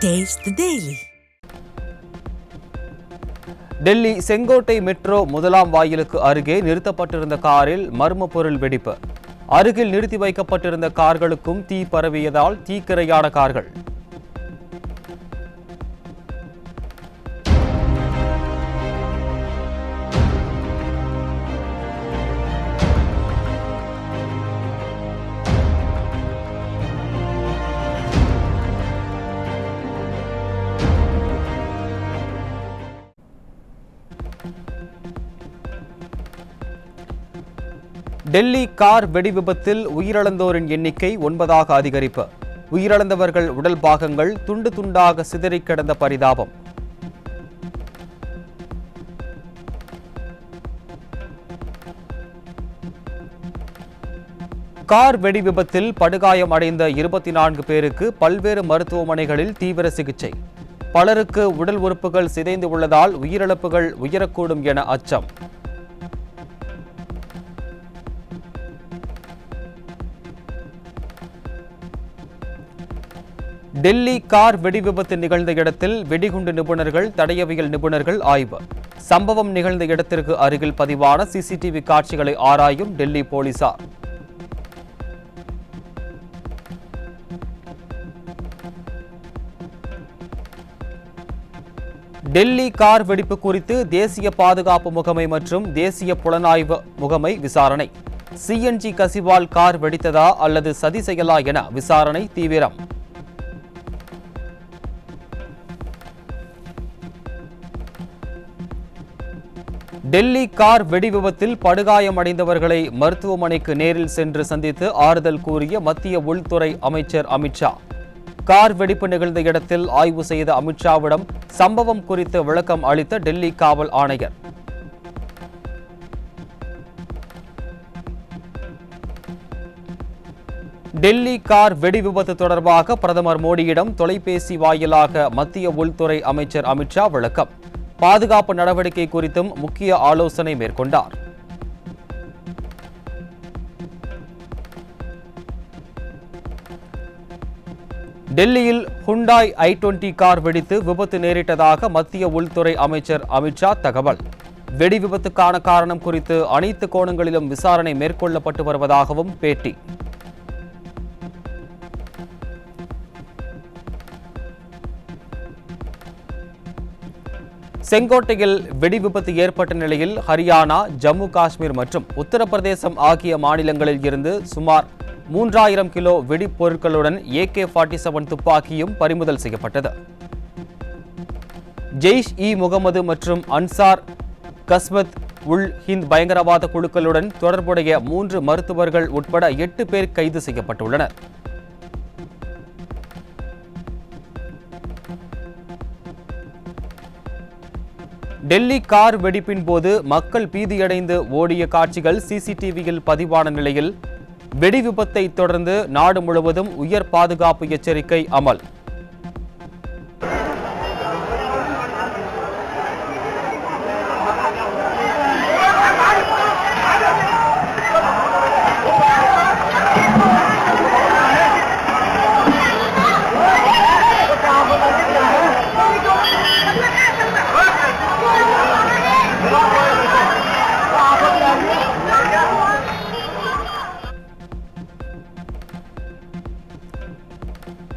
Taste the Daily. Delhi Sengottai metro முதலாம் வாயிலுக்கு அருகே நிறுத்தப்பட்டிருந்த காரில் மர்ம பொருள் வெடிப்பு. அருகில் நிறுத்தி வைக்கப்பட்டிருந்த கார்களுக்கும் தீ பரவியதால் தீக்கிரையான கார்கள். டெல்லி கார் வெடி விபத்தில் உயிரிழந்தோரின் எண்ணிக்கை 9ஆக அதிகரிப்பு. உயிரிழந்தவர்கள் உடல் பாகங்கள் துண்டு துண்டாக சிதறி கிடந்த பரிதாபம். கார் வெடி விபத்தில் படுகாயம் அடைந்த 24 பேருக்கு பல்வேறு மருத்துவமனைகளில் தீவிர சிகிச்சை. பலருக்கு உடல் உறுப்புகள் சிதைந்து உள்ளதால் உயிரிழப்புகள் உயரக்கூடும் என அச்சம். டெல்லி கார் வெடி விபத்து நிகழ்ந்த இடத்தில் வெடிகுண்டு நிபுணர்கள், தடயவியல் நிபுணர்கள் ஆய்வு. சம்பவம் நிகழ்ந்த இடத்திற்கு அருகில் பதிவான சிசிடிவி காட்சிகளை ஆராயும் டெல்லி போலீசார். டெல்லி கார் வெடிப்பு குறித்து தேசிய பாதுகாப்பு முகமை மற்றும் தேசிய புலனாய்வு முகமை விசாரணை. சிஎன்ஜி கசிவால் கார் வெடித்ததா அல்லது சதி செயலா என விசாரணை தீவிரம். டெல்லி கார் வெடி விபத்தில் படுகாயமடைந்தவர்களை மருத்துவமனைக்கு நேரில் சென்று சந்தித்து ஆறுதல் கூறிய மத்திய உள்துறை அமைச்சர் அமித்ஷா. கார் வெடிப்பு நிகழ்ந்த இடத்தில் ஆய்வு செய்த அமித்ஷாவிடம் சம்பவம் குறித்து விளக்கம் அளித்த டெல்லி காவல் ஆணையர். டெல்லி கார் வெடி விபத்து தொடர்பாக பிரதமர் மோடியிடம் தொலைபேசி வாயிலாக மத்திய உள்துறை அமைச்சர் அமித்ஷா விளக்கம். பாதுகாப்பு நடவடிக்கை குறித்தும் முக்கிய ஆலோசனை மேற்கொண்டார். டெல்லியில் ஹுண்டாய் i20 கார் வெடித்து விபத்து நேரிட்டதாக மத்திய உள்துறை அமைச்சர் அமித்ஷா தகவல். வெடி விபத்துக்கான காரணம் குறித்து அனைத்து கோணங்களிலும் விசாரணை மேற்கொள்ளப்பட்டு வருவதாகவும் பேட்டி. செங்கோட்டையில் வெடி விபத்து ஏற்பட்ட நிலையில் ஹரியானா, ஜம்மு காஷ்மீர் மற்றும் உத்தரப்பிரதேசம் ஆகிய மாநிலங்களில் இருந்து சுமார் 3000 கிலோ வெடிப்பொருட்களுடன் AK-47 துப்பாக்கியும் பறிமுதல் செய்யப்பட்டது. ஜெய்ஷ்-இ-முகமது மற்றும் அன்சார் கஸ்வத் உல் ஹிந்த் பயங்கரவாத குழுக்களுடன் தொடர்புடைய 3 மருத்துவர்கள் உட்பட 8 பேர் கைது செய்யப்பட்டுள்ளனர். டெல்லி கார் வெடிப்பின் போது மக்கள் பீதியடைந்து ஓடிய காட்சிகள் சிசிடிவியில் பதிவான நிலையில் வெடி விபத்தை தொடர்ந்து நாடு முழுவதும் உயர் பாதுகாப்பு எச்சரிக்கை அமல்.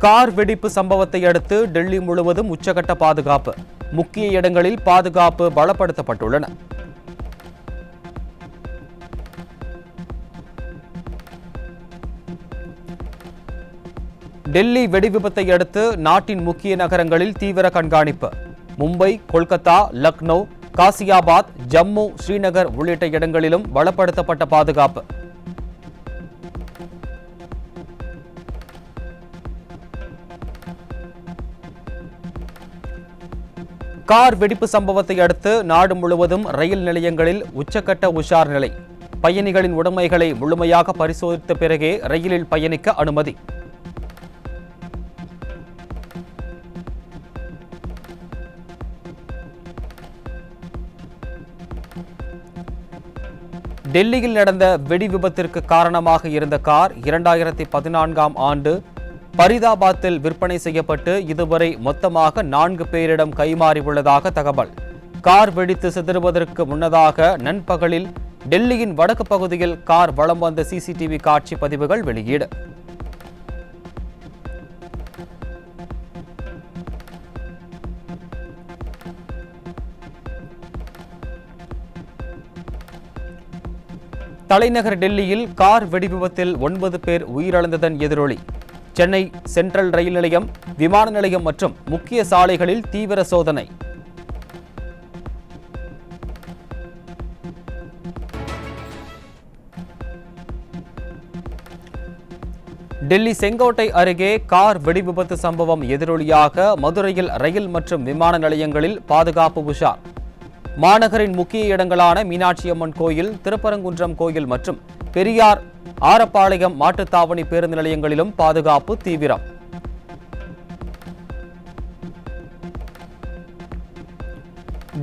கார் வெடிப்பு சம்பவத்தை அடுத்து டெல்லி முழுவதும் உச்சகட்ட பாதுகாப்பு. முக்கிய இடங்களில் பாதுகாப்பு பலப்படுத்தப்பட்டுள்ளன. டெல்லி வெடி விபத்தை அடுத்து நாட்டின் முக்கிய நகரங்களில் தீவிர கண்காணிப்பு. மும்பை, கொல்கத்தா, லக்னோ, காசியாபாத், ஜம்மு, ஸ்ரீநகர் உள்ளிட்ட இடங்களிலும் பலப்படுத்தப்பட்ட பாதுகாப்பு. கார் வெடிப்பு சம்பவத்தை அடுத்து நாடு முழுவதும் ரயில் நிலையங்களில் உச்சக்கட்ட உஷார் நிலை. பயணிகளின் உடைமைகளை முழுமையாக பரிசோதித்த பிறகே ரயிலில் பயணிக்க அனுமதி. டெல்லியில் நடந்த வெடி விபத்திற்கு காரணமாக இருந்த கார் 2014ஆம் ஆண்டு பரிதாபாத்தில் விற்பனை செய்யப்பட்டு இதுவரை மொத்தமாக 4 பேரிடம் கைமாறி உள்ளதாக தகவல். கார் வெடித்து சிதறுவதற்கு முன்னதாக நண்பகலில் டெல்லியின் வடக்கு பகுதியில் கார் வலம் வந்த சிசிடிவி காட்சி பதிவுகள் வெளியீடு. தலைநகர் டெல்லியில் கார் வெடிவிபத்தில் 9 பேர் உயிரிழந்ததன் எதிரொலி. சென்னை சென்ட்ரல் ரயில் நிலையம், விமான நிலையம் மற்றும் முக்கிய சாலைகளில் தீவிர சோதனை. டெல்லி செங்கோட்டை அருகே கார் வெடிவிபத்து சம்பவம் எதிரொலியாக மதுரையில் ரயில் மற்றும் விமான நிலையங்களில் பாதுகாப்பு உஷார். மாநகரின் முக்கிய இடங்களான மீனாட்சியம்மன் கோயில், திருப்பரங்குன்றம் கோயில் மற்றும் பெரியார், ஆரப்பாளையம் மாட்டுத்தாவணி பேருந்து நிலையங்களிலும் பாதுகாப்பு தீவிரம்.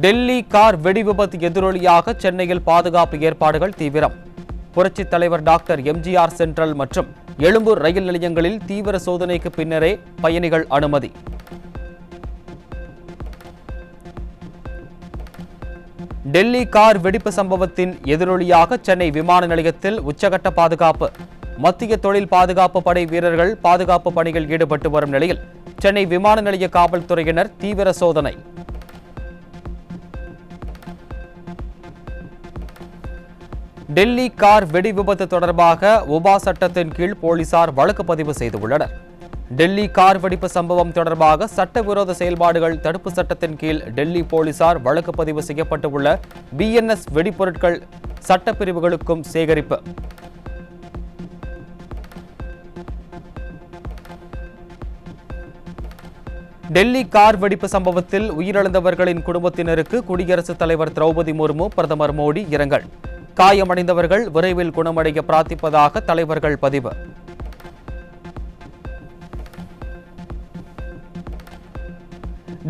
டெல்லி கார் வெடிவிபத்து எதிரொலியாக சென்னையில் பாதுகாப்பு ஏற்பாடுகள் தீவிரம். புரட்சித் தலைவர் டாக்டர் எம்ஜிஆர் சென்ட்ரல் மற்றும் எழும்பூர் ரயில் நிலையங்களில் தீவிர சோதனைக்கு பின்னரே பயணிகள் அனுமதி. டெல்லி கார் வெடிப்பு சம்பவத்தின் எதிரொலியாக சென்னை விமான நிலையத்தில் உச்சகட்ட பாதுகாப்பு. மத்திய தொழில் பாதுகாப்பு படை வீரர்கள் பாதுகாப்பு பணியில் ஈடுபட்டு வரும் நிலையில் சென்னை விமான நிலைய காவல்துறையினர் தீவிர சோதனை. டெல்லி கார் வெடி விபத்து தொடர்பாக உபா சட்டத்தின் கீழ் போலீசார் வழக்கு பதிவு செய்துள்ளனர். டெல்லி கார் வெடிப்பு சம்பவம் தொடர்பாக சட்டவிரோத செயல்பாடுகள் தடுப்பு சட்டத்தின் கீழ் டெல்லி போலீசார் வழக்கு பதிவு செய்யப்பட்டுள்ள பிஎன்எஸ் வெடிப்பொருட்கள் சட்டப்பிரிவுகளுக்கும் சேகரிப்பு. டெல்லி கார் வெடிப்பு சம்பவத்தில் உயிரிழந்தவர்களின் குடும்பத்தினருக்கு குடியரசுத் தலைவர் திரௌபதி முர்மு, பிரதமர் மோடி இரங்கல். காயமடைந்தவர்கள் விரைவில் குணமடைய பிரார்த்திப்பதாக தலைவர்கள் பதிவு.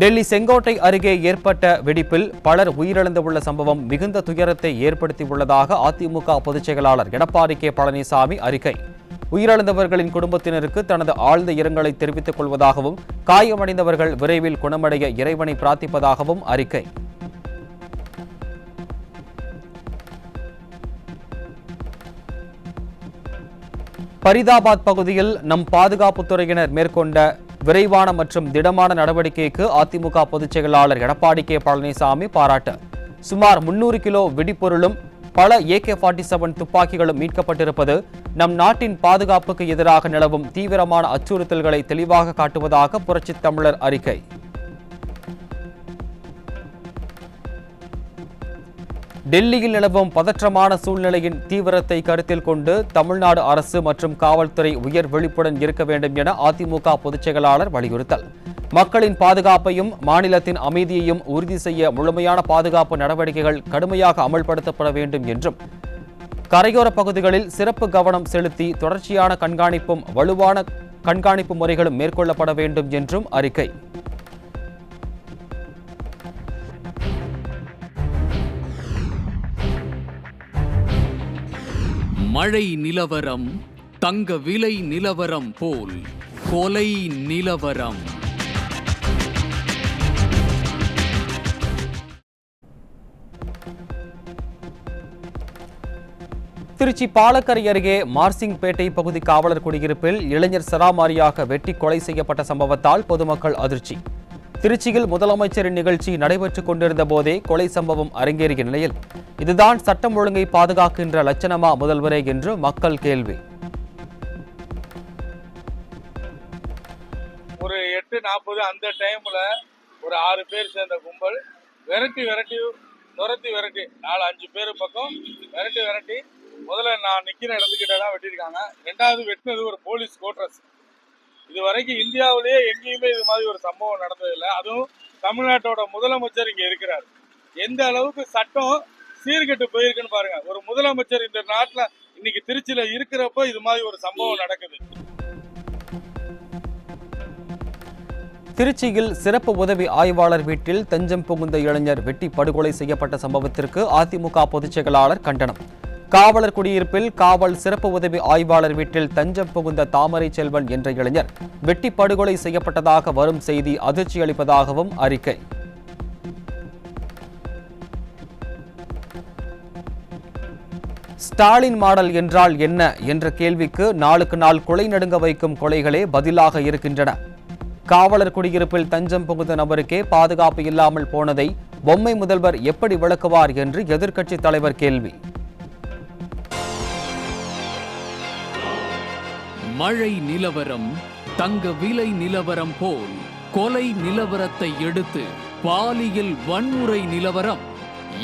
டெல்லி செங்கோட்டை அருகே ஏற்பட்ட வெடிப்பில் பலர் உயிரிழந்துள்ள சம்பவம் மிகுந்த துயரத்தை ஏற்படுத்தியுள்ளதாக அதிமுக பொதுச் செயலாளர் எடப்பாடி கே பழனிசாமி அறிக்கை. உயிரிழந்தவர்களின் குடும்பத்தினருக்கு தனது ஆழ்ந்த இரங்கலை தெரிவித்துக் கொள்வதாகவும் காயமடைந்தவர்கள் விரைவில் குணமடைய இறைவனை பிரார்த்திப்பதாகவும் அறிக்கை. பரிதாபாத் பகுதியில் நம் பாதுகாப்புத்துறையினர் மேற்கொண்ட விரைவான மற்றும் திடமான நடவடிக்கைக்கு அதிமுக பொதுச் செயலாளர் எடப்பாடி கே பழனிசாமி பாராட்டு. சுமார் 300 கிலோ வெடிப்பொருளும் பல AK-47 துப்பாக்கிகளும் மீட்கப்பட்டிருப்பது நம் நாட்டின் பாதுகாப்புக்கு எதிராக நிலவும் தீவிரமான அச்சுறுத்தல்களை தெளிவாக காட்டுவதாக புரட்சித் தமிழர் அறிக்கை. டெல்லியில் நிலவும் பதற்றமான சூழ்நிலையின் தீவிரத்தை கருத்தில் கொண்டு தமிழ்நாடு அரசு மற்றும் காவல்துறை உயர் விழிப்புடன் இருக்க வேண்டும் என அதிமுக பொதுச் செயலாளர் வலியுறுத்தல். மக்களின் பாதுகாப்பையும் மாநிலத்தின் அமைதியையும் உறுதி செய்ய முழுமையான பாதுகாப்பு நடவடிக்கைகள் கடுமையாக அமல்படுத்தப்பட வேண்டும் என்றும், கரையோர பகுதிகளில் சிறப்பு கவனம் செலுத்தி தொடர்ச்சியான கண்காணிப்பும் வலுவான கண்காணிப்பு முறைகளும் மேற்கொள்ளப்பட வேண்டும் என்றும் அறிக்கை. மழை நிலவரம், தங்க விலை நிலவரம் போல் கொலை நிலவரம். திருச்சி பாலக்கரை அருகே மார்சிங்பேட்டை பகுதி காவலர் குடியிருப்பில் இளைஞர் சராமாரியாக வெட்டி கொலை செய்யப்பட்ட சம்பவத்தால் பொதுமக்கள் அதிர்ச்சி. திருச்சியில் முதலமைச்சரின் நிகழ்ச்சி நடைபெற்றுக் கொண்டிருந்த போதே கொலை சம்பவம் அரங்கேறிய நிலையில் இதுதான் சட்டம் ஒழுங்கை பாதுகாக்கின்ற லட்சணமா முதல்வரே என்று மக்கள் கேள்வி. ஒரு 8:40 அந்த டைம்ல ஒரு 6 பேர் சேர்ந்த கும்பல் விரட்டி 4-5 பேர் பக்கம் விரட்டி முதல்ல நான் நிக்கிற இடத்துக்கிட்ட தான் வெட்டியிருக்காங்க. ரெண்டாவது வெட்டினது ஒரு போலீஸ் கோட்ரஸ். இது வரைக்கும் இந்தியாவிலேயே எங்கேயுமே இது மாதிரி ஒரு சம்பவம் நடந்ததில்லை. அதுவும் தமிழ்நாட்டோட முதலமைச்சர் இங்க இருக்கிறார். எந்த அளவுக்கு சட்டம் சீர்கெட்டு போயிருக்குன்னு பாருங்க. ஒரு முதலமைச்சர் இந்த நாட்டுல இன்னைக்கு திருச்சியில இருக்கிறப்ப இது மாதிரி ஒரு சம்பவம் நடக்குது. திருச்சியில் சிறப்பு உதவி ஆய்வாளர் வீட்டில் தஞ்சம் புகுந்த இளைஞர் வெட்டி படுகொலை செய்யப்பட்ட சம்பவத்திற்கு அதிமுக பொதுச் செயலாளர் கண்டனம். காவலர் குடியிருப்பில் காவல் சிறப்பு உதவி ஆய்வாளர் வீட்டில் தஞ்சம் புகுந்த தாமரை செல்வன் என்ற இளைஞர் வெட்டி படுகொலை செய்யப்பட்டதாக வரும் செய்தி அதிர்ச்சி அளிப்பதாகவும் அறிக்கை. ஸ்டாலின் மாடல் என்றால் என்ன என்ற கேள்விக்கு நாளுக்கு நாள் கொலை நடுங்க வைக்கும் கொலைகளே பதிலாக இருக்கின்றன. காவலர் குடியிருப்பில் தஞ்சம் புகுந்த நபருக்கே பாதுகாப்பு இல்லாமல் போனதை பொம்மை முதல்வர் எப்படி விளக்குவார் என்று எதிர்க்கட்சித் தலைவர் கேள்வி. மழை நிலவரம் தங்க விலை நிலவரம் போல் கொலை நிலவரத்தை எடுத்து பாலியல் வன்முறை நிலவரம்.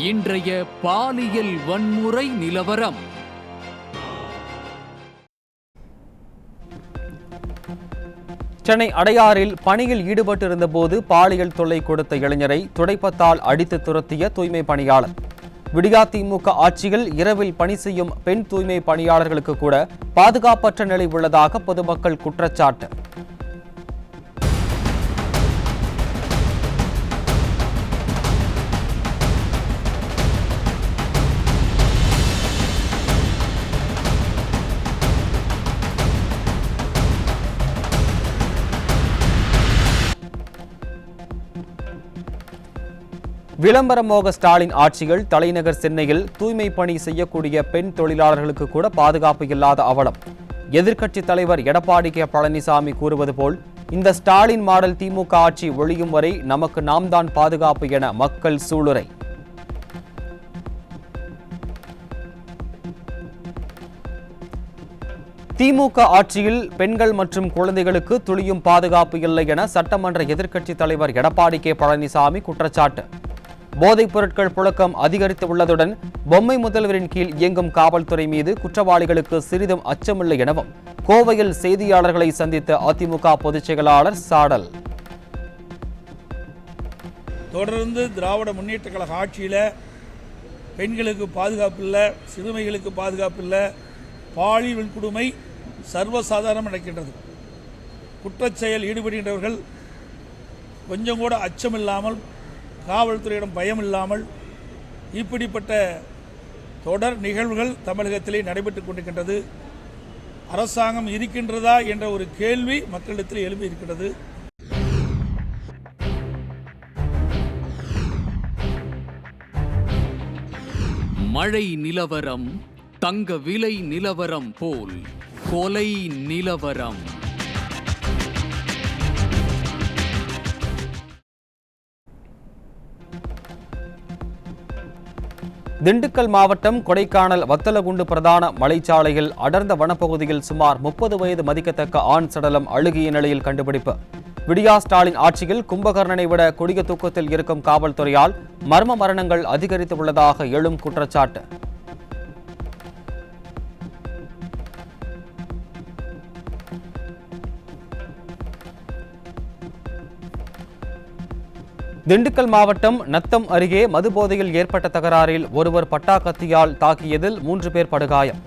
இன்றைய பாலியல் வன்முறை நிலவரம். சென்னை அடையாறில் பணியில் ஈடுபட்டிருந்த போது பாலியல் தொல்லை கொடுத்த இளைஞரை துடைப்பத்தால் அடித்து துரத்திய தூய்மை பணியாளர். விடியா திமுக ஆட்சியில் இரவில் பணி செய்யும் பெண் தூய்மை பணியாளர்களுக்கு கூட பாதுகாப்பற்ற நிலை உள்ளதாக பொதுமக்கள் குற்றச்சாட்டு. விளம்பரமோக ஸ்டாலின் ஆட்சியில் தலைநகர் சென்னையில் தூய்மை பணி செய்யக்கூடிய பெண் தொழிலாளர்களுக்கு கூட பாதுகாப்பு இல்லாத அவலம். எதிர்க்கட்சித் தலைவர் எடப்பாடி கே பழனிசாமி கூறுவது போல் இந்த ஸ்டாலின் மாடல் திமுக ஆட்சி ஒழியும் வரை நமக்கு நாம் தான் பாதுகாப்பு என மக்கள் சூளுரை. திமுக ஆட்சியில் பெண்கள் மற்றும் குழந்தைகளுக்கு துளியும் பாதுகாப்பு இல்லை என சட்டமன்ற எதிர்க்கட்சித் தலைவர் எடப்பாடி கே பழனிசாமி குற்றச்சாட்டு. போதைப் பொருட்கள் புழக்கம் அதிகரித்து உள்ளதுடன் பொம்மை முதல்வரின் கீழ் இயங்கும் காவல்துறை மீது குற்றவாளிகளுக்கு சிறிதும் அச்சமில்லை எனவும் கோவையில் செய்தியாளர்களை சந்தித்த அதிமுக பொதுச் செயலாளர் சாடல். தொடர்ந்து திராவிட முன்னேற்ற கழக ஆட்சியில் பெண்களுக்கு பாதுகாப்பு இல்லை, சிறுமிகளுக்கு பாதுகாப்பு இல்லை, பாலியல் வன்கொடுமை சர்வசாதாரணம் நடக்கின்றது. குற்றச்செயல் ஈடுபடுகின்றவர்கள் கொஞ்சம் கூட அச்சமில்லாமல், காவல்துறையிடம் பயம் இல்லாமல் இப்படிப்பட்ட தொடர் நிகழ்வுகள் தமிழகத்திலே நடைபெற்றுக் கொண்டிருக்கின்றது. அரசாங்கம் இருக்கின்றதா என்ற ஒரு கேள்வி மக்களிடத்தில் எழுப்பி இருக்கிறது. மழை நிலவரம் தங்க விலை நிலவரம் போல் கொலை நிலவரம். திண்டுக்கல் மாவட்டம் கொடைக்கானல் வத்தலகுண்டு பிரதான மலைச்சாலையில் அடர்ந்த வனப்பகுதியில் சுமார் 30 வயது மதிக்கத்தக்க ஆண் சடலம் அழுகிய நிலையில் கண்டுபிடிப்பு. விடியா ஸ்டாலின் ஆட்சியில் கும்பகர்ணனை விட கொடிய தூக்கத்தில் இருக்கும் காவல்துறையால் மர்ம மரணங்கள் அதிகரித்து உள்ளதாக எழும் குற்றச்சாட்டு. திண்டுக்கல் மாவட்டம் நத்தம் அருகே மதுபோதையில் ஏற்பட்ட தகராறில் ஒருவர் பட்டா கத்தியால் தாக்கியதில் 3 பேர் படுகாயம்.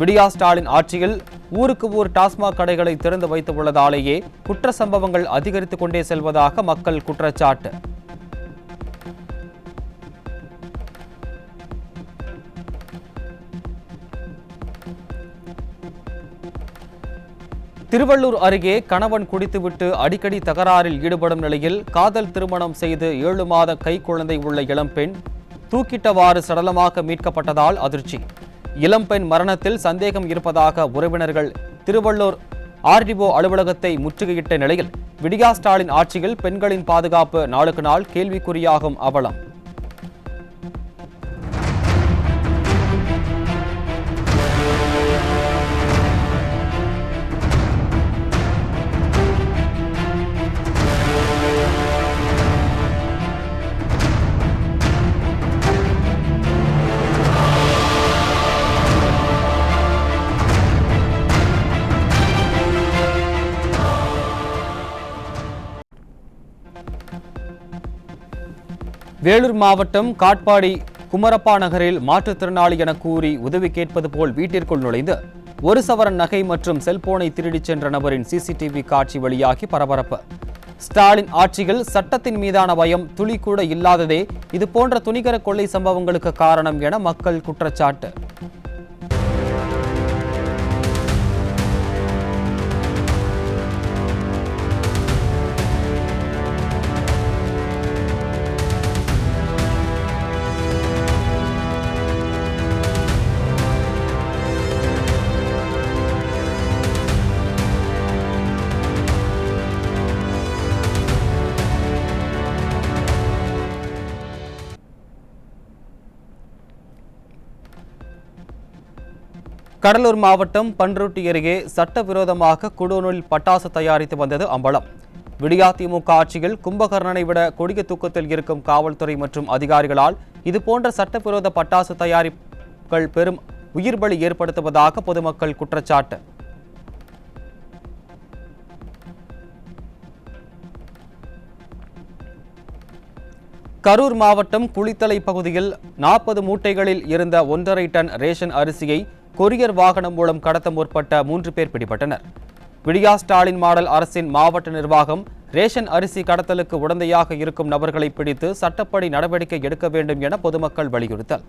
விடியா ஸ்டாலின் ஆட்சியில் ஊருக்கு ஊர் டாஸ்மாக் கடைகளை திறந்து வைத்துள்ளதாலேயே குற்ற சம்பவங்கள் அதிகரித்துக் கொண்டே செல்வதாக மக்கள் குற்றச்சாட்டு. திருவள்ளூர் அருகே கணவன் குடித்துவிட்டு அடிக்கடி தகராறில் ஈடுபடும் நிலையில் காதல் திருமணம் செய்து 7 மாத கைக்குழந்தை உள்ள இளம்பெண் தூக்கிட்டவாறு சடலமாக மீட்கப்பட்டதால் அதிர்ச்சி. இளம்பெண் மரணத்தில் சந்தேகம் இருப்பதாக உறவினர்கள் திருவள்ளூர் ஆர்டிஓ அலுவலகத்தை முற்றுகையிட்ட நிலையில் விடியா ஸ்டாலின் ஆட்சியில் பெண்களின் பாதுகாப்பு நாளுக்கு நாள் கேள்விக்குறியாகும் அவலம். வேலூர் மாவட்டம் காட்பாடி குமரப்பா நகரில் மாற்றுத்திறனாளி என கூறி உதவி கேட்பது போல் வீட்டிற்குள் நுழைந்து 1 சவரன் நகை மற்றும் செல்போனை திருடிச் சென்ற நபரின் சிசிடிவி காட்சி வெளியாகி பரபரப்பு. ஸ்டாலின் ஆட்சியில் சட்டத்தின் மீதான பயம் துளி கூட இல்லாததே இதுபோன்ற துணிகர கொள்ளை சம்பவங்களுக்கு காரணம் என மக்கள் குற்றச்சாட்டு. கடலூர் மாவட்டம் பன்ருட்டி அருகே சட்டவிரோதமாக குடோனில் பட்டாசு தயாரித்து வந்தது அம்பலம். விடியா திமுக ஆட்சியில் கும்பகர்ணனை விட கொடிய தூக்கத்தில் இருக்கும் காவல்துறை மற்றும் அதிகாரிகளால் இதுபோன்ற சட்டவிரோத பட்டாசு தயாரிப்புகள் பெரும் உயிர் பலி ஏற்படுத்துவதாக பொதுமக்கள் குற்றச்சாட்டு. கரூர் மாவட்டம் குளித்தலை பகுதியில் 40 மூட்டைகளில் இருந்த 1.5 டன் ரேஷன் அரிசியை கொரியர் வாகனம் மூலம் கடத்த முற்பட்ட 3 பேர் பிடிபட்டனர். விடியா ஸ்டாலின் மாடல் அரசின் மாவட்ட நிர்வாகம் ரேஷன் அரிசி கடத்தலுக்கு உடந்தையாக இருக்கும் நபர்களை பிடித்து சட்டப்படி நடவடிக்கை எடுக்க வேண்டும் என பொதுமக்கள் வலியுறுத்தல்.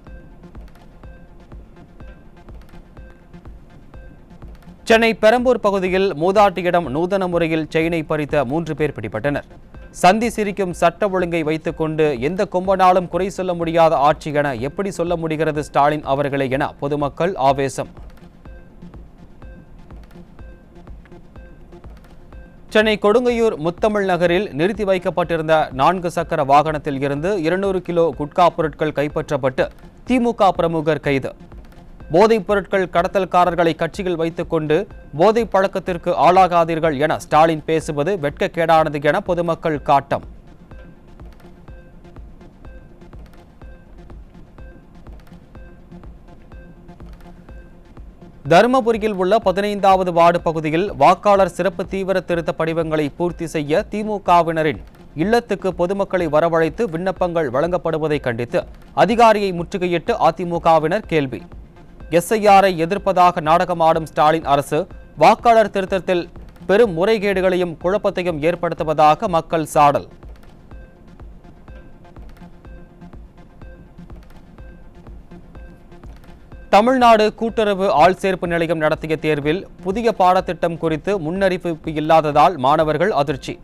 சென்னை பெரம்பூர் பகுதியில் மூதாட்டியிடம் நூதன முறையில் செயினை பறித்த 3 பேர் பிடிபட்டனர். சந்தி சிரிக்கும் சட்ட ஒழுங்கை வைத்துக் கொண்டு எந்த கொம்பனாலும் குறை சொல்ல முடியாத ஆட்சி என எப்படி சொல்ல முடிகிறது ஸ்டாலின் அவர்களே என பொதுமக்கள் ஆவேசம். சென்னை கொடுங்கையூர் முத்தமிழ் நகரில் நிறுத்தி வைக்கப்பட்டிருந்த 4 சக்கர வாகனத்தில் இருந்து 200 கிலோ குட்கா பொருட்கள் கைப்பற்றப்பட்டு திமுக பிரமுகர் கைது. போதைப் பொருட்கள் கடத்தல்காரர்களை கட்சியில் வைத்துக் கொண்டு போதை பழக்கத்திற்கு ஆளாகாதீர்கள் என ஸ்டாலின் பேசுவது வெட்கக்கேடானது என பொதுமக்கள் காட்டம். தருமபுரியில் உள்ள 15வது வார்டு பகுதியில் வாக்காளர் சிறப்பு தீவிர திருத்த படிவங்களை பூர்த்தி செய்ய திமுகவினரின் இல்லத்துக்கு பொதுமக்களை வரவழைத்து விண்ணப்பங்கள் வழங்கப்படுவதை கண்டித்து அதிகாரியை முற்றுகையிட்டு அதிமுகவினர் கேள்வி. எஸ்ஐஆரை எதிர்ப்பதாக நாடகமாடும் ஸ்டாலின் அரசு வாக்காளர் திருத்தத்தில் பெரும் முறைகேடுகளையும் குழப்பத்தையும் ஏற்படுத்துவதாக மக்கள் சாடல். தமிழ்நாடு கூட்டுறவு ஆள்சேர்ப்பு நிலையம் நடத்திய தேர்வில் புதிய பாடத்திட்டம் குறித்து முன்னறிவிப்பு இல்லாததால் மாணவர்கள் அதிர்ச்சி.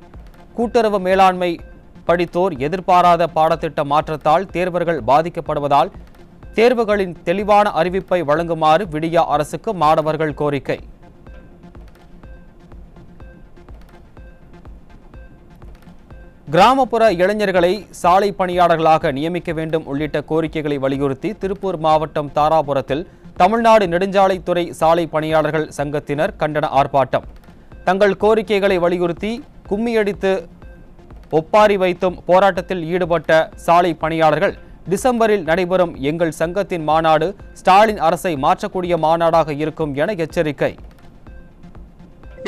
கூட்டுறவு மேலாண்மை படித்தோர் எதிர்பாராத பாடத்திட்ட மாற்றத்தால் தேர்வர்கள் பாதிக்கப்படுவதால் தேர்வுகளின் தெளிவான அறிவிப்பை வழங்குமாறு விடியா அரசுக்கு மாணவர்கள் கோரிக்கை. கிராமப்புற இளைஞர்களை சாலை பணியாளர்களாக நியமிக்க வேண்டும் உள்ளிட்ட கோரிக்கைகளை வலியுறுத்தி திருப்பூர் மாவட்டம் தாராபுரத்தில் தமிழ்நாடு நெடுஞ்சாலைத்துறை சாலை பணியாளர்கள் சங்கத்தினர் கண்டன ஆர்ப்பாட்டம். தங்கள் கோரிக்கைகளை வலியுறுத்தி கும்மியடித்து ஒப்பாரி வைத்தும் போராட்டத்தில் ஈடுபட்ட சாலை பணியாளர்கள் டிசம்பரில் நடைபெறும் எங்கள் சங்கத்தின் மாநாடு ஸ்டாலின் அரசை மாற்றக்கூடிய மாநாடாக இருக்கும் என எச்சரிக்கை.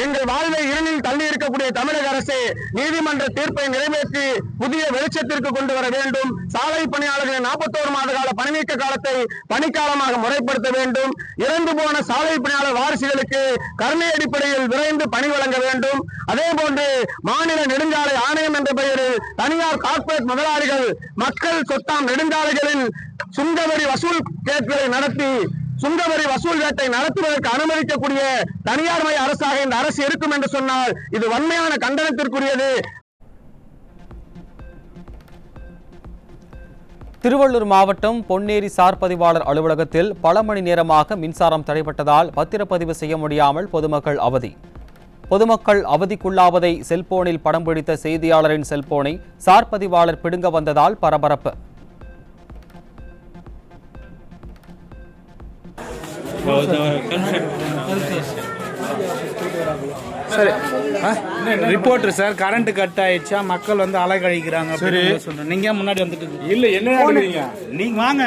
எங்கள் வாழ்வை இருளில் தள்ளி இருக்கக்கூடிய தமிழக அரசு நீதிமன்ற தீர்ப்பை நிறைவேற்றி புதிய வெளிச்சத்திற்கு கொண்டு வர வேண்டும். சாலை பணியாளர்களின் 41 மாத கால பணிநீக்க காலத்தை பணிக்காலமாக முறைப்படுத்த வேண்டும். இறந்து போன சாலை பணியாளர் வாரிசுகளுக்கு கருணை அடிப்படையில் விரைந்து பணி வழங்க வேண்டும். அதே போன்று மாநில நெடுஞ்சாலை ஆணையம் என்ற பெயரில் தனியார் கார்ப்பரேட் முதலாளிகள் மக்கள் சொத்தாம் நெடுஞ்சாலைகளில் சுங்கவரி வசூல் கேட்களை நடத்தி சுங்கவரி வசூல் வேட்டை நடத்துவதற்கு அனுமதிக்கக்கூடிய தனியார்மய அரசாக இந்த அரசு இருக்கும் என்று சொன்னால் இது வன்மையான கண்டனத்திற்குரியது. திருவள்ளூர் மாவட்டம் பொன்னேரி சார் பதிவாளர் அலுவலகத்தில் பல மணி நேரமாக மின்சாரம் தடைபட்டதால் பத்திரப்பதிவு செய்ய முடியாமல் பொதுமக்கள் அவதி. பொதுமக்கள் அவதிக்குள்ளாவதை செல்போனில் படம் பிடித்த செய்தியாளரின் செல்போனை சார் பதிவாளர் பிடுங்க வந்ததால் பரபரப்பு. சரி ரிப்போர்ட்டர் சார் கரண்ட் கட் ஆயிடுச்சா மக்கள் வந்து அலை கழிக்கிறாங்க சொல்றேன். நீங்க முன்னாடி வந்துட்டு இல்ல என்ன நீங்க வாங்க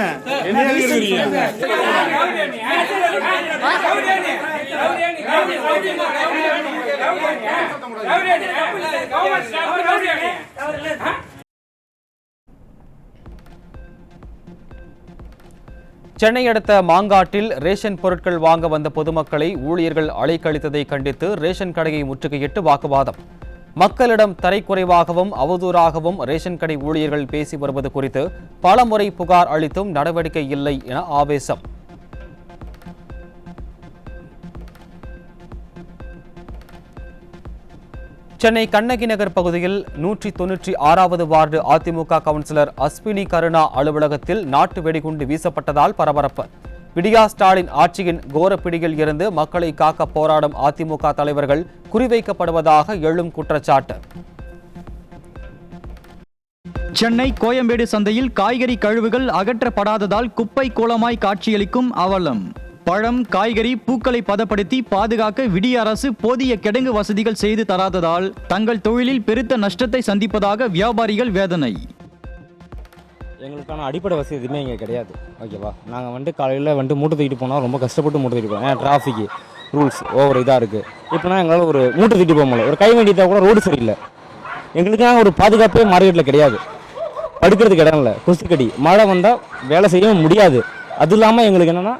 சென்னை அடுத்த மாங்காட்டில் ரேஷன் பொருட்கள் வாங்க வந்த பொதுமக்களை ஊழியர்கள் அலைக்கழித்ததை கண்டித்து ரேஷன் கடையை முற்றுகையிட்டு வாக்குவாதம். மக்களிடம் தரைக்குறைவாகவும் அவதூறாகவும் ரேஷன் கடை ஊழியர்கள் பேசி வருவது குறித்து பல முறை புகார் அளித்தும் நடவடிக்கை இல்லை என ஆவேசம். சென்னை கண்ணகி நகர் பகுதியில் 196வது வார்டு அதிமுக கவுன்சிலர் அஸ்வினி கருணா அலுவலகத்தில் நாட்டு வெடிகுண்டு வீசப்பட்டதால் பரபரப்பு. விடியா ஸ்டாலின் ஆட்சியின் கோரப்பிடியில் இருந்து மக்களை காக்க போராடும் அதிமுக தலைவர்கள் குறிவைக்கப்படுவதாக எழும் குற்றச்சாட்டு. சென்னை கோயம்பேடு சந்தையில் காய்கறி கழிவுகள் அகற்றப்படாததால் குப்பை கோலமாய் காட்சியளிக்கும் அவலம். பழம், காய்கறி, பூக்களை பதப்படுத்தி பாதுகாக்க விடிய அரசு போதிய கிடங்கு வசதிகள் செய்து தராததால் தங்கள் தொழிலில் பெருத்த நஷ்டத்தை சந்திப்பதாக வியாபாரிகள் வேதனை. எங்களுக்கான அடிப்படை வசதி எதுவுமே இங்கே கிடையாது. ஓகேவா, நாங்கள் காலையில் மூட்டை தூக்கிட்டு போனால் ரொம்ப கஷ்டப்பட்டு மூட்டை தூக்கிட்டு போவோம். ஏன்னா டிராஃபிக்கு ரூல்ஸ் ஓவர் இதாக இருக்குது. இப்போனா எங்களால் ஒரு மூட்டை தூக்கிட்டு போக முடியல. ஒரு கை வேண்டியதாக கூட ரோடு சரியில்லை. எங்களுக்கான ஒரு பாதுகாப்பே மார்க்கெட்டில் கிடையாது. படுக்கிறதுக்கு இடம் இல்லை, கொசுக்கடி, மழை வந்தால் வேலை செய்யவும் முடியாது. அது இல்லாமல் எங்களுக்கு என்னென்னா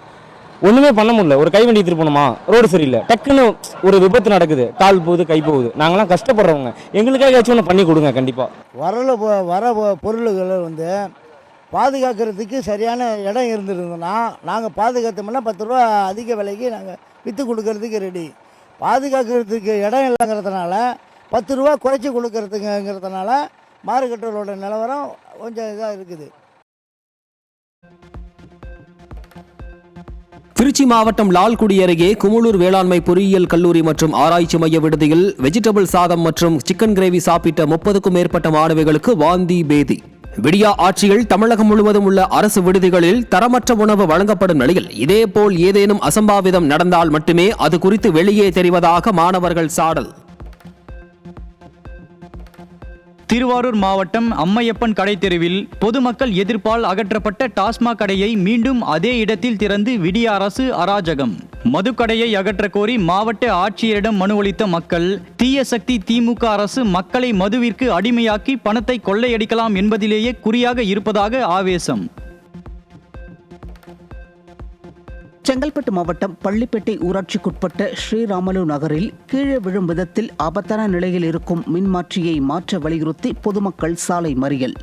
ஒன்றுமே பண்ண முடியல. ஒரு கை வண்டி எடுத்துகிட்டு போகணுமா, ரோடு சரியில்லை, டக்குன்னு ஒரு விபத்து நடக்குது, கால் போகுது, கை போகுது. நாங்களாம் கஷ்டப்படுறவங்க, எங்களுக்காக ஏதாச்சும் ஒன்று பண்ணி கொடுங்க கண்டிப்பாக. வர பொருள்களை பாதுகாக்கிறதுக்கு சரியான இடம் இருந்துருந்தோன்னா நாங்கள் பாதுகாத்தோம்னா 10 ரூபா அதிக விலைக்கு நாங்கள் விற்று கொடுக்கறதுக்கு ரெடி. பாதுகாக்கிறதுக்கு இடம் இல்லைங்கிறதுனால 10 ரூபா குறைச்சி கொடுக்கறதுங்கிறதுனால மார்க்கெட்டோட நிலவரம் கொஞ்சம் இதாக இருக்குது. திருச்சி மாவட்டம் லால்குடி அருகே குமுளூர் வேளாண்மை பொறியியல் கல்லூரி மற்றும் ஆராய்ச்சி மைய விடுதியில் வெஜிடபிள் சாதம் மற்றும் சிக்கன் கிரேவி சாப்பிட்ட 30க்கும் மேற்பட்ட மாணவிகளுக்கு வாந்தி பேதி. விடியா ஆட்சியில் தமிழகம் முழுவதும் உள்ள அரசு விடுதிகளில் தரமற்ற உணவு வழங்கப்படும் நிலையில் இதேபோல் ஏதேனும் அசம்பாவிதம் நடந்தால் மட்டுமே அது குறித்து வெளியே தெரிவதாக மாணவர்கள் சாடல். திருவாரூர் மாவட்டம் அம்மையப்பன் கடை தெருவில் பொதுமக்கள் எதிர்ப்பால் அகற்றப்பட்ட டாஸ்மாக் கடையை மீண்டும் அதே இடத்தில் திறந்து விடிய அரசு அராஜகம். மதுக்கடையை அகற்ற கோரி மாவட்ட ஆட்சியரிடம் மனு அளித்த மக்கள், தீய சக்தி திமுக அரசு மக்களை மதுவிற்கு அடிமையாக்கி பணத்தை கொள்ளையடிக்கலாம் என்பதிலேயே குறியாக இருப்பதாக ஆவேசம். செங்கல்பட்டு மாவட்டம் பள்ளிப்பேட்டை ஊராட்சிக்குட்பட்ட ஸ்ரீராமலு நகரில் கீழே விழும் விதத்தில் ஆபத்தான நிலையில் இருக்கும் மின்மாற்றியை மாற்ற வலியுறுத்தி பொதுமக்கள் சாலை மறியல்.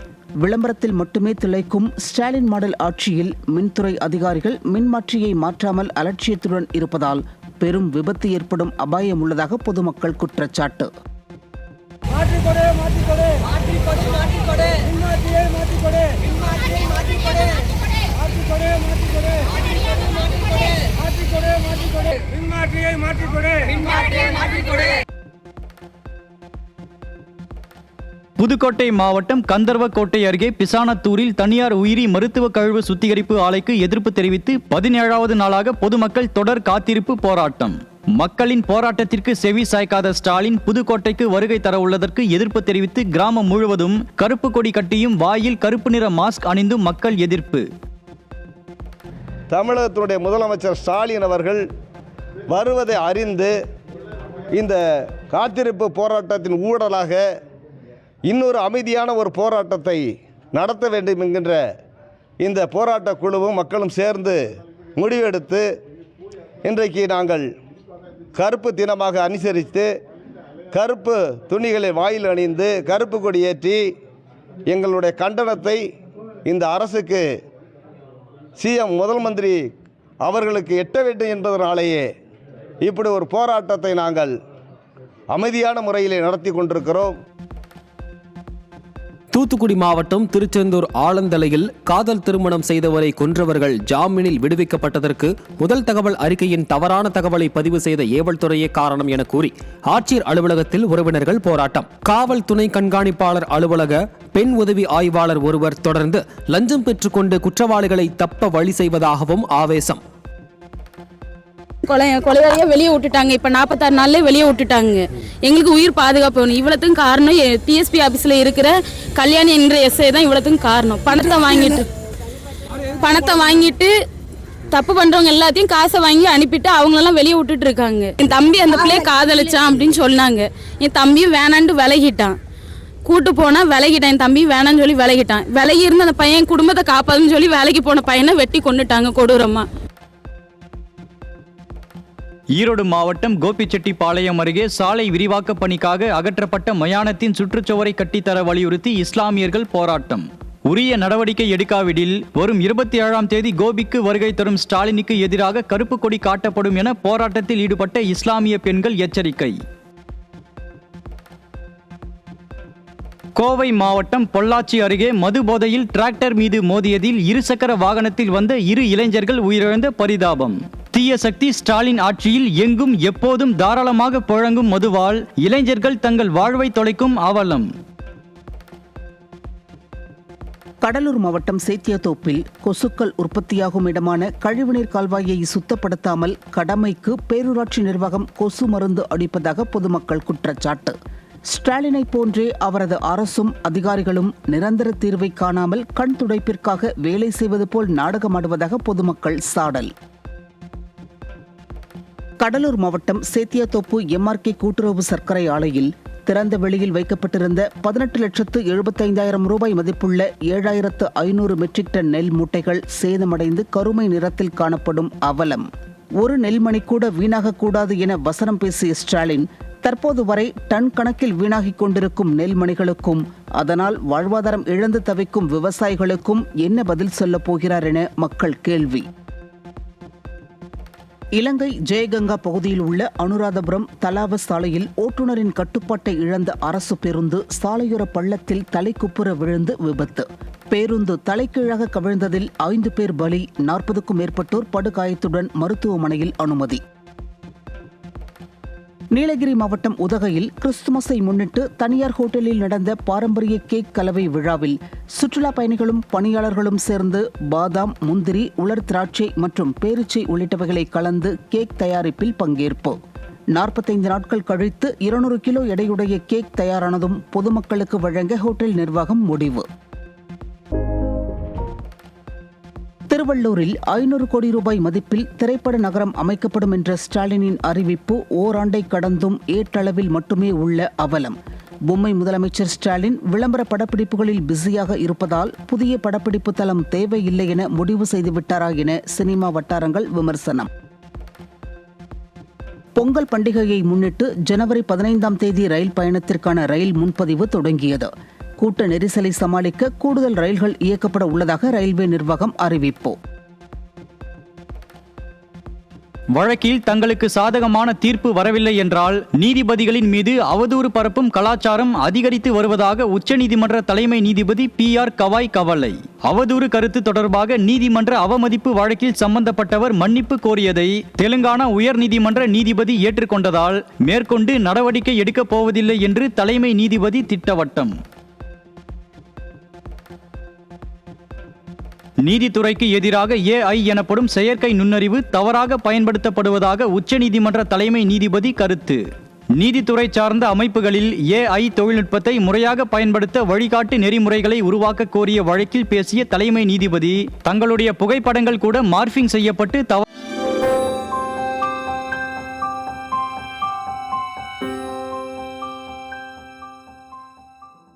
விளம்பரத்தில் மட்டுமே திளைக்கும் ஸ்டாலின் மாடல் ஆட்சியில் மின்துறை அதிகாரிகள் மின்மாற்றியை மாற்றாமல் அலட்சியத்துடன் இருப்பதால் பெரும் விபத்து ஏற்படும் அபாயம் உள்ளதாக பொதுமக்கள் குற்றச்சாட்டு. புதுக்கோட்டை மாவட்டம் கந்தர்வக்கோட்டை அருகே பிசானத்தூரில் தனியார் உயிரி மருத்துவ கழிவு சுத்திகரிப்பு ஆலைக்கு எதிர்ப்பு தெரிவித்து 17வது நாளாக பொதுமக்கள் தொடர் காத்திருப்பு போராட்டம். மக்களின் போராட்டத்திற்கு செவி சாய்க்காத ஸ்டாலின் புதுக்கோட்டைக்கு வருகை தர உள்ளதற்கு எதிர்ப்பு தெரிவித்து கிராமம் முழுவதும் கருப்பு கொடி கட்டியும் வாயில் கருப்பு நிற மாஸ்க் அணிந்தும் மக்கள் எதிர்ப்பு. தமிழகத்தினுடைய முதலமைச்சர் ஸ்டாலின் அவர்கள் வருவதை அறிந்து இந்த காத்திருப்பு போராட்டத்தின் ஊடலாக இன்னொரு அமைதியான ஒரு போராட்டத்தை நடத்த வேண்டும் என்கின்ற இந்த போராட்ட குழுவும் மக்களும் சேர்ந்து முடிவெடுத்து இன்றைக்கு நாங்கள் கருப்பு தினமாக அனுசரித்து கருப்பு துணிகளை வாயில் அணிந்து கருப்பு கொடி ஏற்றி எங்களுடைய கண்டனத்தை இந்த அரசுக்கு சிஎம் முதல் மந்திரி அவர்களுக்கு எட்ட வேண்டும் என்பதனாலேயே இப்படி ஒரு போராட்டத்தை நாங்கள் அமைதியான முறையிலே நடத்தி கொண்டிருக்கிறோம். தூத்துக்குடி மாவட்டம் திருச்செந்தூர் ஆலந்தலையில் காதல் திருமணம் செய்தவரை கொன்றவர்கள் ஜாமீனில் விடுவிக்கப்பட்டதற்கு முதல் தகவல் அறிக்கையின் தவறான தகவலை பதிவு செய்த ஏவல்துறையே காரணம் என கூறி ஆட்சியர் அலுவலகத்தில் உறவினர்கள் போராட்டம். காவல் துணை கண்காணிப்பாளர் அலுவலக பெண் உதவி ஆய்வாளர் ஒருவர் தொடர்ந்து லஞ்சம் பெற்றுக்கொண்டு குற்றவாளிகளை தப்ப வழி செய்வதாகவும் ஆவேசம். கொலைவாளியை வெளியே விட்டுட்டாங்க. இப்போ 46 நாள்ல வெளியே விட்டுட்டாங்க. எங்களுக்கு உயிர் பாதுகாப்பு வேணும். இவ்வளவுக்கும் காரணம் டிஎஸ்பி ஆபீஸ்ல இருக்கிற கல்யாணி என்ற எஸ்ஐ தான் இவ்வளவுக்கும் காரணம். பணத்தை வாங்கிட்டு தப்பு பண்றவங்க எல்லாத்தையும் காசை வாங்கி அனுப்பிட்டு அவங்களெல்லாம் வெளியே விட்டுட்டு இருக்காங்க. என் தம்பி அந்த பிள்ளைய காதலிச்சான் அப்படின்னு சொன்னாங்க. என் தம்பியும் வேணான்ட்டு விலகிட்டான். கூட்டு போனா விலகிட்டான். என் தம்பி வேணான்னு சொல்லி விலகிட்டான். விலகி இருந்து அந்த பையன் குடும்பத்தை காப்பாதுன்னு சொல்லி வேலைக்கு போன பையனை வெட்டி கொண்டுட்டாங்க கொடூரமா. ஈரோடு மாவட்டம் கோபிச்செட்டிப்பாளையம் அருகே சாலை விரிவாக்க பணிக்காக அகற்றப்பட்ட மயானத்தின் சுற்றுச்சுவரை கட்டித்தர வலியுறுத்தி இஸ்லாமியர்கள் போராட்டம். உரிய நடவடிக்கை எடுக்காவிடில் வரும் 27ஆம் தேதி கோபிக்கு வருகை தரும் ஸ்டாலினுக்கு எதிராக கருப்பு கொடி காட்டப்படும் என போராட்டத்தில் ஈடுபட்ட இஸ்லாமிய பெண்கள் எச்சரிக்கை. கோவை மாவட்டம் பொள்ளாச்சி அருகே மது போதையில் டிராக்டர் மீது மோதியதில் இருசக்கர வாகனத்தில் வந்த 2 இளைஞர்கள் உயிரிழந்த பரிதாபம். தீய சக்தி ஸ்டாலின் ஆட்சியில் எங்கும் எப்போதும் தாராளமாக புழங்கும் மதுவால் இளைஞர்கள் தங்கள் வாழ்வை தொலைக்கும் அவலம். கடலூர் மாவட்டம் சேத்தியாத்தோப்பில் கொசுக்கள் உற்பத்தியாகும் இடமான கழிவுநீர் கால்வாயை சுத்தப்படுத்தாமல் கடமைக்கு பேரூராட்சி நிர்வாகம் கொசு மருந்து அடிப்பதாக பொதுமக்கள் குற்றச்சாட்டு. ஸ்டாலினை போன்றே அவரது அரசும் அதிகாரிகளும் நிரந்தர தீர்வை காணாமல் கண் துடைப்பிற்காக வேலை செய்வது போல் நாடகமாடுவதாக பொதுமக்கள் சாடல். கடலூர் மாவட்டம் சேத்தியாத்தோப்பு MRK கூட்டுறவு சர்க்கரை ஆலையில் திறந்த வெளியில் வைக்கப்பட்டிருந்த 18,75,000 ரூபாய் மதிப்புள்ள 7,500 மெட்ரிக் டன் நெல் மூட்டைகள் சேதமடைந்து கருமை நிறத்தில் காணப்படும் அவலம். ஒரு நெல்மணி கூட வீணாகக்கூடாது என வசனம் பேசிய ஸ்டாலின், தற்போது வரை டன் கணக்கில் வீணாகிக் கொண்டிருக்கும் நெல்மணிகளுக்கும் அதனால் வாழ்வாதாரம் இழந்து தவிக்கும் விவசாயிகளுக்கும் என்ன பதில் சொல்லப் போகிறார் என மக்கள் கேள்வி. இலங்கை ஜெயகங்கா பகுதியில் உள்ள அனுராதபுரம் தலாவ சாலையில் ஓட்டுநரின் கட்டுப்பாட்டை இழந்த அரசு பேருந்து சாலையோர பள்ளத்தில் தலைக்குப்புற விழுந்து விபத்து. பேருந்து தலைகீழாக கவிழ்ந்ததில் 5 பேர் பலி, 40க்கும் மேற்பட்டோர் படுகாயத்துடன் மருத்துவமனையில் அனுமதி. நீலகிரி மாவட்டம் உதகையில் கிறிஸ்துமஸை முன்னிட்டு தனியார் ஹோட்டலில் நடந்த பாரம்பரிய கேக் கலவை விழாவில் சுற்றுலா பயணிகளும் பணியாளர்களும் சேர்ந்து பாதாம், முந்திரி, உலர் திராட்சை மற்றும் பேரிச்சை உள்ளிட்டவைகளை கலந்து கேக் தயாரிப்பில் பங்கேற்பு. 45 நாட்கள் கழித்து 200 கிலோ எடையுடைய கேக் தயாரானதும் பொதுமக்களுக்கு வழங்க ஹோட்டல் நிர்வாகம் முடிவு. திருவள்ளூரில் 500 கோடி ரூபாய் மதிப்பில் திரைப்பட நகரம் அமைக்கப்படும் என்ற ஸ்டாலினின் அறிவிப்பு ஓராண்டை கடந்தும் ஏற்றளவில் மட்டுமே உள்ள அவலம். பொம்மை முதலமைச்சர் ஸ்டாலின் விளம்பர படப்பிடிப்புகளில் பிஸியாக இருப்பதால் புதிய படப்பிடிப்பு தளம் தேவையில்லை என முடிவு செய்துவிட்டாரா என சினிமா வட்டாரங்கள் விமர்சனம். பொங்கல் பண்டிகையை முன்னிட்டு ஜனவரி 15ஆம் தேதி ரயில் பயணத்திற்கான ரயில் முன்பதிவு தொடங்கியது. கூட்ட நெரிசலை சமாளிக்க கூடுதல் ரயில்கள் இயக்கப்பட உள்ளதாக ரயில்வே நிர்வாகம் அறிவிப்பு. வழக்கில் தங்களுக்கு சாதகமான தீர்ப்பு வரவில்லை என்றால் நீதிபதிகளின் மீது அவதூறு பரப்பும் கலாச்சாரம் அதிகரித்து வருவதாக உச்சநீதிமன்ற தலைமை நீதிபதி PR கவாய் கவலை. அவதூறு கருத்து தொடர்பாக நீதிமன்ற அவமதிப்பு வழக்கில் சம்பந்தப்பட்டவர் மன்னிப்பு கோரியதை தெலுங்கானா உயர்நீதிமன்ற நீதிபதி ஏற்றுக்கொண்டதால் மேற்கொண்டு நடவடிக்கை எடுக்கப் போவதில்லை என்று தலைமை நீதிபதி திட்டவட்டம். நீதித்துறைக்கு எதிராக AI எனப்படும் செயற்கை நுண்ணறிவு தவறாக பயன்படுத்தப்படுவதாக உச்சநீதிமன்ற தலைமை நீதிபதி கருத்து. நீதித்துறை சார்ந்த அமைப்புகளில் AI தொழில்நுட்பத்தை முறையாக பயன்படுத்த வழிகாட்டு நெறிமுறைகளை உருவாக்க கோரிய வழக்கில் பேசிய தலைமை நீதிபதி, தங்களுடைய புகைப்படங்கள் கூட மார்பிங் செய்யப்பட்டு